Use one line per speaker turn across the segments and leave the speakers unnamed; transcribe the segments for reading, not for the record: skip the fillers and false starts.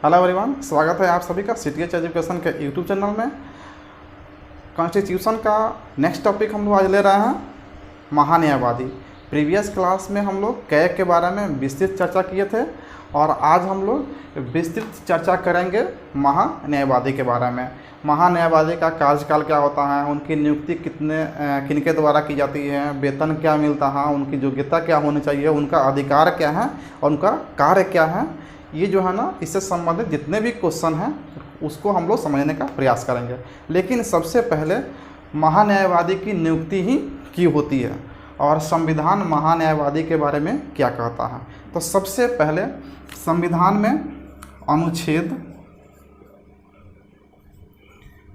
Hello everyone, स्वागत है आप सभी का सीटीएच एजुकेशन के यूट्यूब चैनल में। कॉन्स्टिट्यूशन का नेक्स्ट टॉपिक हम लोग आज ले रहे हैं महान्यायवादी। प्रीवियस क्लास में हम लोग कैग के बारे में विस्तृत चर्चा किए थे और आज हम लोग विस्तृत चर्चा करेंगे महान्यायवादी के बारे में। महान्यायवादी का कार्यकाल क्या होता है, उनकी नियुक्ति किनके द्वारा की जाती है, वेतन क्या मिलता है, उनकी योग्यता क्या होनी चाहिए, उनका अधिकार क्या है और उनका कार्य क्या है। ये जो है ना, इससे संबंधित जितने भी क्वेश्चन हैं उसको हम लोग समझने का प्रयास करेंगे। लेकिन सबसे पहले महान्यायवादी की नियुक्ति ही क्यों होती है और संविधान महान्यायवादी के बारे में क्या कहता है। तो सबसे पहले संविधान में अनुच्छेद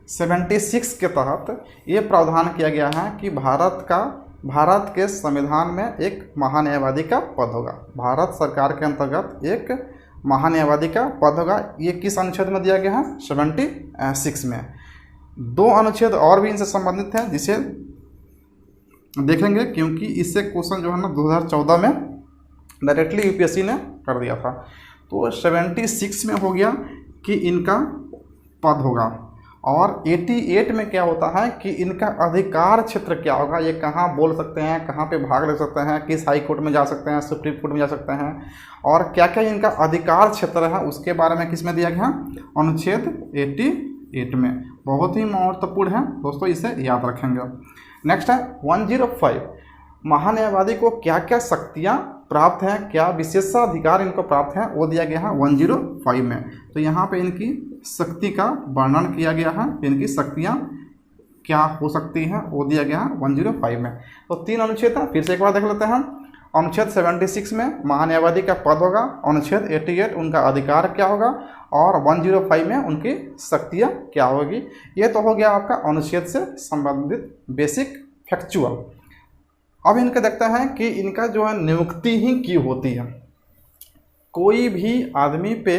76 के तहत ये प्रावधान किया गया है कि भारत के संविधान में एक महान्यायवादी का पद होगा। भारत सरकार के अंतर्गत एक महान्यायवादी का पद होगा। ये किस अनुच्छेद में दिया गया है? 76 में। दो अनुच्छेद और भी इनसे संबंधित हैं जिसे देखेंगे, क्योंकि इससे क्वेश्चन जो है ना 2014 में डायरेक्टली यूपीएससी ने कर दिया था। तो 76 में हो गया कि इनका पद होगा। और 88 में क्या होता है कि इनका अधिकार क्षेत्र क्या होगा, ये कहाँ बोल सकते हैं, कहाँ पे भाग ले सकते हैं, किस हाई कोर्ट में जा सकते हैं, सुप्रीम कोर्ट में जा सकते हैं, और क्या क्या इनका अधिकार क्षेत्र है उसके बारे में किस में दिया गया? अनुच्छेद 88 में। बहुत ही महत्वपूर्ण है दोस्तों, इसे याद रखेंगे। नेक्स्ट है 105। महान्यायवादी को क्या क्या शक्तियाँ प्राप्त हैं, क्या विशेषाधिकार इनको प्राप्त हैं, वो दिया गया है 105 में। तो यहाँ पे इनकी शक्ति का वर्णन किया गया है, इनकी शक्तियाँ क्या हो सकती हैं वो दिया गया है 105 में। तो 3 अनुच्छेद है, फिर से एक बार देख लेते हैं। अनुच्छेद 76 में महान्यायवादी का पद होगा, अनुच्छेद 88 उनका अधिकार क्या होगा, और 105 में उनकी शक्तियाँ क्या होगी। ये तो हो गया आपका अनुच्छेद से संबंधित बेसिक फैक्चुअल। अब इनका देखते हैं कि इनका जो है नियुक्ति ही क्यों होती है। कोई भी आदमी पे,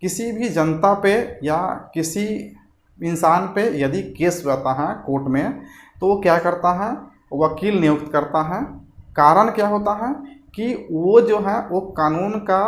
किसी भी जनता पे या किसी इंसान पे यदि केस रहता है कोर्ट में, तो वो क्या करता है? वकील नियुक्त करता है। कारण क्या होता है कि वो जो है वो कानून का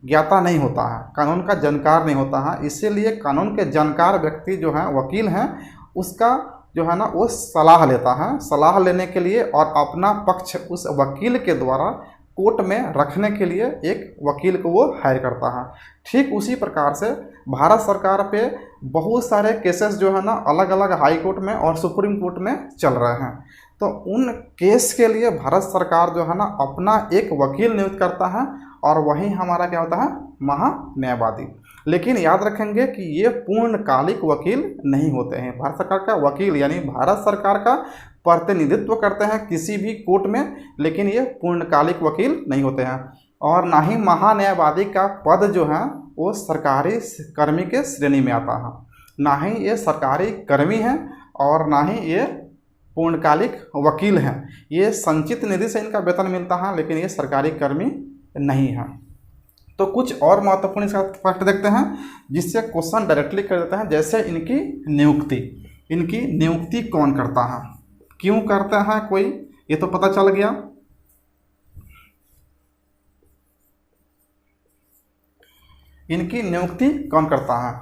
ज्ञाता नहीं होता है, कानून का जानकार नहीं होता है। इसीलिए कानून के जानकार व्यक्ति जो है वकील हैं, उसका जो है ना वो सलाह लेता है। सलाह लेने के लिए और अपना पक्ष उस वकील के द्वारा कोर्ट में रखने के लिए एक वकील को वो हायर करता है। ठीक उसी प्रकार से भारत सरकार पे बहुत सारे केसेस जो है ना अलग अलग हाई कोर्ट में और सुप्रीम कोर्ट में चल रहे हैं। तो उन केस के लिए भारत सरकार जो है ना अपना एक वकील नियुक्त करता है, और वही हमारा क्या होता है? महान्यायवादी। लेकिन याद रखेंगे कि ये पूर्णकालिक वकील नहीं होते हैं। भारत सरकार का वकील यानी भारत सरकार का प्रतिनिधित्व करते हैं किसी भी कोर्ट में, लेकिन ये पूर्णकालिक वकील नहीं होते हैं। और ना ही महान्यायवादी का पद जो है वो सरकारी कर्मी के श्रेणी में आता है। ना ही ये सरकारी कर्मी हैं और ना ही ये पूर्णकालिक वकील हैं। ये संचित निधि से इनका वेतन मिलता है, लेकिन ये सरकारी कर्मी नहीं है। तो कुछ और महत्वपूर्ण इसका फैक्ट देखते हैं जिससे क्वेश्चन डायरेक्टली कर देते हैं। जैसे इनकी नियुक्ति कौन करता है, क्यों करता है कोई, ये तो पता चल गया। इनकी नियुक्ति कौन करता है?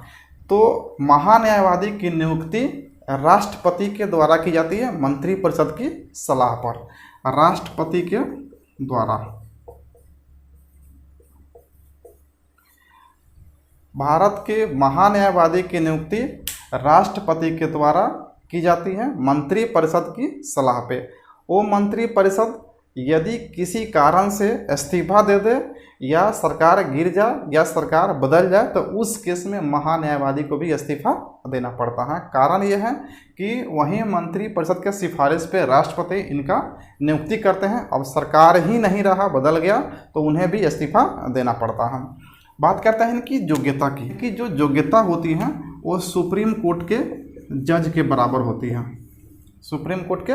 तो महान्यायवादी की नियुक्ति राष्ट्रपति के द्वारा की जाती है, मंत्रिपरिषद की सलाह पर। राष्ट्रपति के द्वारा भारत के महान्यायवादी की नियुक्ति राष्ट्रपति के द्वारा की जाती है मंत्रिपरिषद की सलाह पे। वो मंत्रिपरिषद यदि किसी कारण से इस्तीफा दे दे या सरकार गिर जाए या सरकार बदल जाए, तो उस केस में महान्यायवादी को भी इस्तीफा देना पड़ता है। कारण यह है कि वहीं मंत्रिपरिषद के सिफारिश पे राष्ट्रपति इनका नियुक्ति करते हैं। अब सरकार ही नहीं रहा, बदल गया, तो उन्हें भी इस्तीफा देना पड़ता है। बात करते हैं इनकी योग्यता की, कि जो योग्यता होती है वो सुप्रीम कोर्ट के जज के बराबर होती है। सुप्रीम कोर्ट के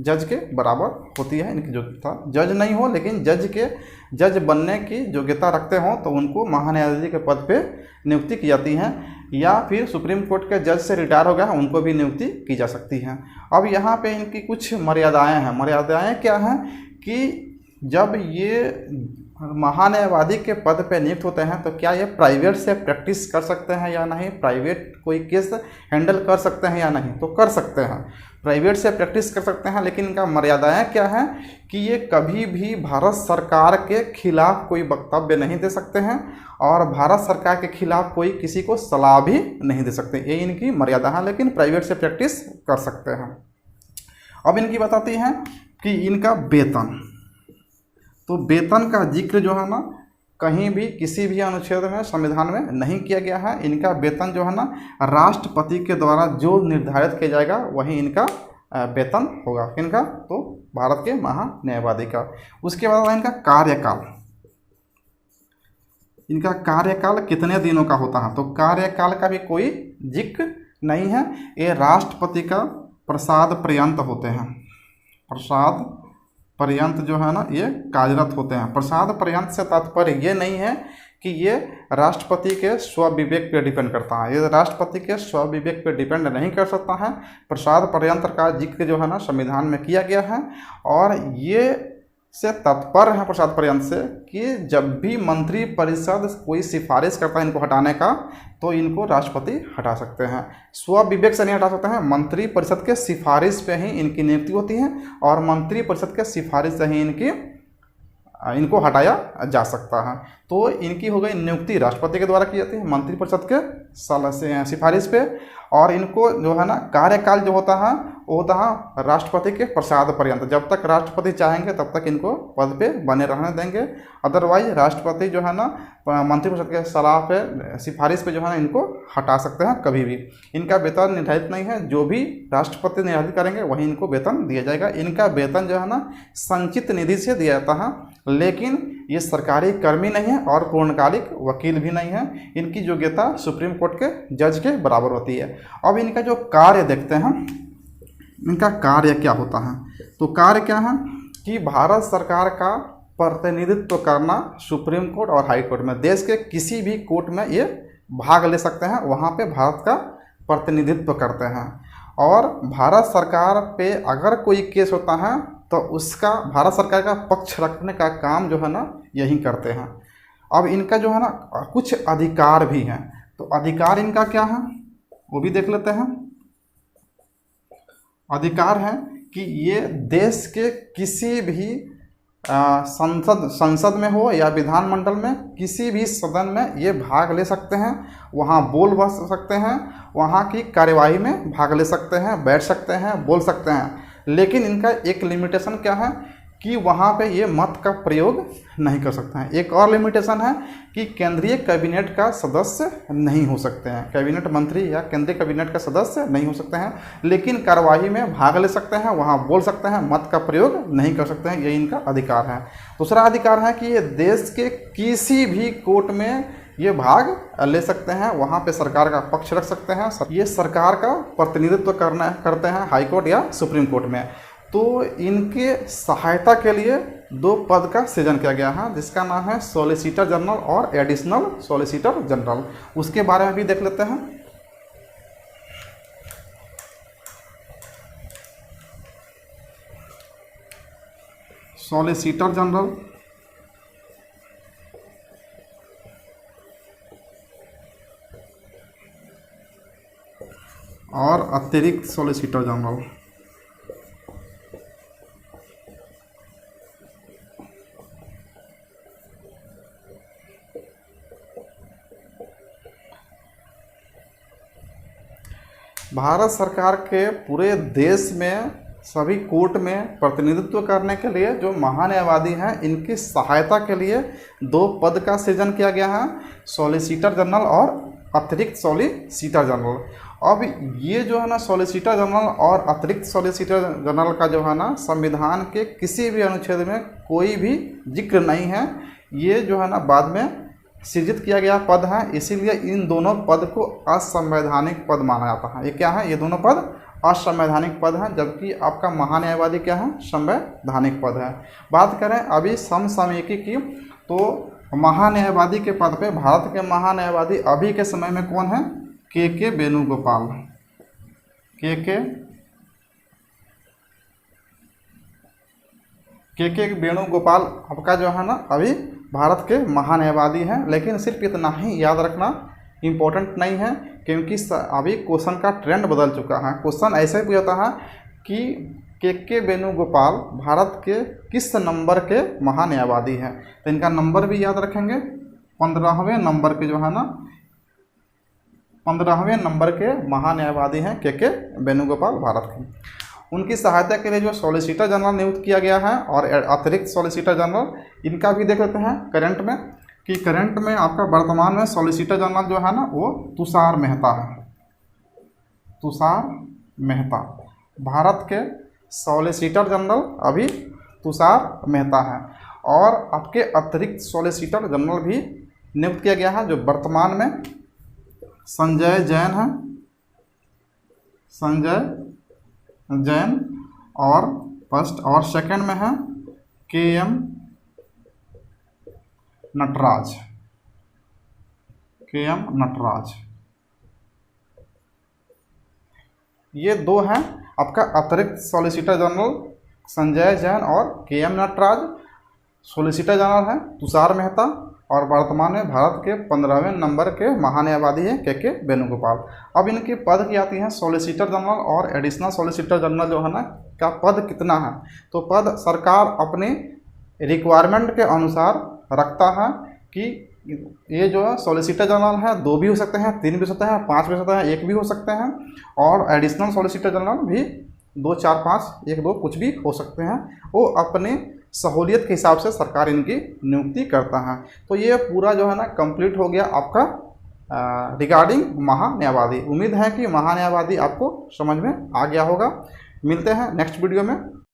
जज के बराबर होती है इनकी योग्यता। जज नहीं हो लेकिन जज बनने की योग्यता रखते हों तो उनको महान्यायाधीश के पद पे नियुक्ति की जाती है, या फिर सुप्रीम कोर्ट के जज से रिटायर हो गया उनको भी नियुक्ति की जा सकती है। अब यहाँ पे इनकी कुछ मर्यादाएं हैं। मर्यादाएं क्या हैं कि जब ये महान्यायवादी के पद पे नियुक्त होते हैं तो क्या ये प्राइवेट से प्रैक्टिस कर सकते हैं या नहीं, प्राइवेट कोई केस हैंडल कर सकते हैं या नहीं, तो कर सकते हैं, प्राइवेट से प्रैक्टिस कर सकते हैं। लेकिन इनका मर्यादाएं क्या हैं कि ये कभी भी भारत सरकार के खिलाफ कोई वक्तव्य नहीं दे सकते हैं और भारत सरकार के खिलाफ कोई किसी को सलाह भी नहीं दे सकते, ये इनकी मर्यादा है। लेकिन प्राइवेट से प्रैक्टिस कर सकते हैं। अब इनकी बताती हैं कि इनका वेतन, तो वेतन का जिक्र जो है ना कहीं भी किसी भी अनुच्छेद में संविधान में नहीं किया गया है। इनका वेतन जो है ना राष्ट्रपति के द्वारा जो निर्धारित किया जाएगा वही इनका वेतन होगा। इनका तो भारत के महान्यायवादी का। उसके बाद इनका कार्यकाल, इनका कार्यकाल कितने दिनों का होता है, तो कार्यकाल का भी कोई जिक्र नहीं है। ये राष्ट्रपति का प्रसाद पर्यंत होते हैं, प्रसाद पर्यंत जो है ना ये कार्यरत होते हैं। प्रसाद पर्यंत से तात्पर्य ये नहीं है कि ये राष्ट्रपति के स्वविवेक पे डिपेंड करता है, ये राष्ट्रपति के स्वविवेक पे डिपेंड नहीं कर सकता है। प्रसाद पर्यंत का जिक्र जो है ना संविधान में किया गया है और ये से तात्पर्य है प्रसाद पर्यंत से कि जब भी मंत्रिपरिषद कोई सिफारिश करता है इनको हटाने का तो इनको राष्ट्रपति हटा सकते हैं, स्वविवेक से नहीं हटा सकते हैं। मंत्रिपरिषद के सिफारिश पे ही इनकी नियुक्ति होती है और मंत्रिपरिषद के सिफारिश से ही इनको हटाया जा सकता है। तो इनकी हो गई नियुक्ति राष्ट्रपति के द्वारा की जाती है मंत्रिपरिषद के सिफारिश पे, और इनको जो है ना कार्यकाल जो होता है वो होता है राष्ट्रपति के प्रसाद पर्यंत। जब तक राष्ट्रपति चाहेंगे तब तक इनको पद पे बने रहने देंगे, अदरवाइज राष्ट्रपति जो है ना मंत्रिपरिषद के सलाह पे सिफारिश पे जो है ना इनको हटा सकते हैं कभी भी। इनका वेतन निर्धारित नहीं है, जो भी राष्ट्रपति निर्धारित करेंगे वही इनको वेतन दिया जाएगा। इनका वेतन जो है ना संचित निधि से दिया जाता है, लेकिन ये सरकारी कर्मी नहीं है और पूर्णकालिक वकील भी नहीं है। इनकी योग्यता सुप्रीम कोर्ट के जज के बराबर होती है। अब इनका जो कार्य देखते हैं, इनका कार्य क्या होता है, तो कार्य क्या है कि भारत सरकार का प्रतिनिधित्व करना सुप्रीम कोर्ट और हाई कोर्ट में, देश के किसी भी कोर्ट में ये भाग ले सकते हैं, वहाँ पे भारत का प्रतिनिधित्व करते हैं। और भारत सरकार पे अगर कोई केस होता है तो उसका भारत सरकार का पक्ष रखने का काम जो है ना यही करते हैं। अब इनका जो है ना कुछ अधिकार भी हैं, तो अधिकार इनका क्या है वो भी देख लेते हैं। अधिकार है कि ये देश के किसी भी संसद में हो या विधानमंडल में किसी भी सदन में ये भाग ले सकते हैं, वहाँ बोल सकते हैं, वहाँ की कार्यवाही में भाग ले सकते हैं, बैठ सकते हैं, बोल सकते हैं। लेकिन इनका एक लिमिटेशन क्या है कि वहाँ पे ये मत का प्रयोग नहीं कर सकते हैं। एक और लिमिटेशन है कि केंद्रीय कैबिनेट का सदस्य नहीं हो सकते हैं, कैबिनेट मंत्री या केंद्रीय कैबिनेट का सदस्य नहीं हो सकते हैं, लेकिन कार्यवाही में भाग ले सकते हैं, वहाँ बोल सकते हैं, मत का प्रयोग नहीं कर सकते हैं, ये इनका अधिकार है। दूसरा अधिकार है कि ये देश के किसी भी कोर्ट में ये भाग ले सकते हैं, वहाँ पे सरकार का पक्ष रख सकते हैं, ये सरकार का प्रतिनिधित्व करते हैं हाई कोर्ट या सुप्रीम कोर्ट में। तो इनके सहायता के लिए 2 पद का सृजन किया गया है, जिसका नाम है सॉलिसिटर जनरल और एडिशनल सॉलिसिटर जनरल। उसके बारे में भी देख लेते हैं। सॉलिसिटर जनरल और अतिरिक्त सॉलिसिटर जनरल। भारत सरकार के पूरे देश में सभी कोर्ट में प्रतिनिधित्व करने के लिए जो महान्यायवादी हैं इनकी सहायता के लिए 2 पद का सृजन किया गया है, सॉलिसिटर जनरल और अतिरिक्त सॉलिसिटर जनरल। अब ये जो है ना सॉलिसिटर जनरल और अतिरिक्त सॉलिसिटर जनरल का जो है ना संविधान के किसी भी अनुच्छेद में कोई भी जिक्र नहीं है, ये जो है ना बाद में सृजित किया गया पद है, इसीलिए इन दोनों पद को असंवैधानिक पद माना जाता है। ये क्या है, ये दोनों पद असंवैधानिक पद हैं, जबकि आपका महान्यायवादी क्या है, संवैधानिक पद है। बात करें अभी समसामयिकी की, तो महान्यायवादी के पद पे भारत के महान्यायवादी अभी के समय में कौन है, के वेणुगोपाल। के वेणुगोपाल आपका जो है ना अभी भारत के महान्यायवादी हैं। लेकिन सिर्फ इतना ही याद रखना इम्पोर्टेंट नहीं है, क्योंकि अभी क्वेश्चन का ट्रेंड बदल चुका है। क्वेश्चन ऐसे ही पूछता है कि के वेणुगोपाल भारत के किस नंबर के महान्यायवादी हैं। तो इनका नंबर भी याद रखेंगे, 15वें नंबर के जो है ना, 15वें नंबर के महान्यायवादी हैं के वेणुगोपाल भारत के। उनकी सहायता के लिए जो सॉलिसिटर जनरल नियुक्त किया गया है और अतिरिक्त सॉलिसिटर जनरल, इनका भी देख लेते हैं करंट में, कि करंट में आपका वर्तमान में सॉलिसिटर जनरल जो है ना वो तुषार मेहता है। तुषार मेहता भारत के सॉलिसिटर जनरल अभी तुषार मेहता है। और आपके अतिरिक्त सॉलिसिटर जनरल भी नियुक्त किया गया है जो वर्तमान में संजय जैन है, संजय जैन, और फर्स्ट और सेकंड में है के.एम. नटराज, के.एम. नटराज। ये दो हैं आपका अतिरिक्त सॉलिसिटर जनरल, संजय जैन और के.एम. नटराज। सॉलिसिटर जनरल हैं तुषार मेहता, और वर्तमान में भारत के 15वें नंबर के महान्यायवादी हैं के वेणुगोपाल। अब इनके पद की आती हैं सॉलिसिटर जनरल और एडिशनल सॉलिसिटर जनरल जो है ना का पद कितना है। तो पद सरकार अपने रिक्वायरमेंट के अनुसार रखता है कि ये जो है सॉलिसिटर जनरल है 2 भी हो सकते हैं, 3 भी हो सकते हैं, 5 भी हो सकते हैं, 1 भी हो सकते हैं, और एडिशनल सॉलिसिटर जनरल भी 2, 4, 5, 1, 2 कुछ भी हो सकते हैं। वो अपने सहूलियत के हिसाब से सरकार इनकी नियुक्ति करता है। तो ये पूरा जो है ना कंप्लीट हो गया आपका रिगार्डिंग महान्यायवादी। उम्मीद है कि महान्यायवादी आपको समझ में आ गया होगा। मिलते हैं नेक्स्ट वीडियो में।